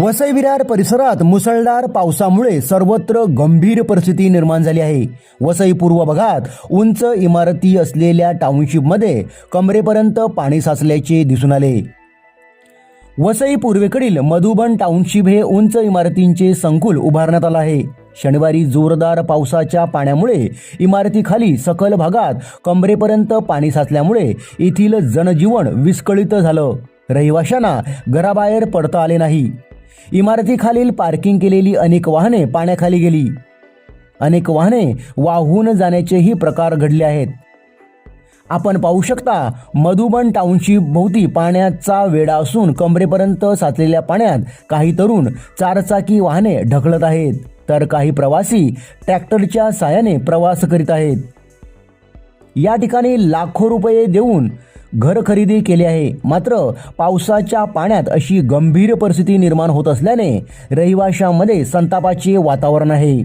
वसई विरार परिसरात मुसळधार पावसामुळे सर्वत्र गंभीर परिस्थिती निर्माण झाली आहे। वसई पूर्व भागात उंच इमारती असलेल्या टाउनशिपमध्ये कमरेपर्यंत पाणी साचल्याचे दिसून आले। वसई पूर्वेकडील मधुबन टाउनशिप हे उंच इमारतींचे संकुल उभारण्यात आले आहे। शनिवारी जोरदार पावसाच्या पाण्यामुळे इमारतीखाली सखल भागात कमरेपर्यंत पाणी साचल्यामुळे येथील जनजीवन विस्कळीत झालं। रहिवाशांना घराबाहेर पडता आले नाही। इमारतीखालील पार्किंग केलेली अनेक वाहने पाण्याखाली गेली। अनेक वाहने वाहून जाण्याचेही प्रकार घडले आहेत। आपण पाहू शकता मधुबन टाउनशिप भोवती पाण्याचा वेढा असून कमरेपर्यंत साचलेल्या पाण्यात काही तरुण चारचाकी वाहने ढकलत आहेत, तर काही प्रवासी ट्रॅक्टरच्या साहाय्याने प्रवास करीत आहेत। या ठिकाणी लाखो रुपये देऊन घर खरेदी केले आहे, मात्र पावसाच्या पाण्यात अशी गंभीर परिस्थिती निर्माण होत असल्याने रहिवाशांमध्ये संतापाचे वातावरण आहे।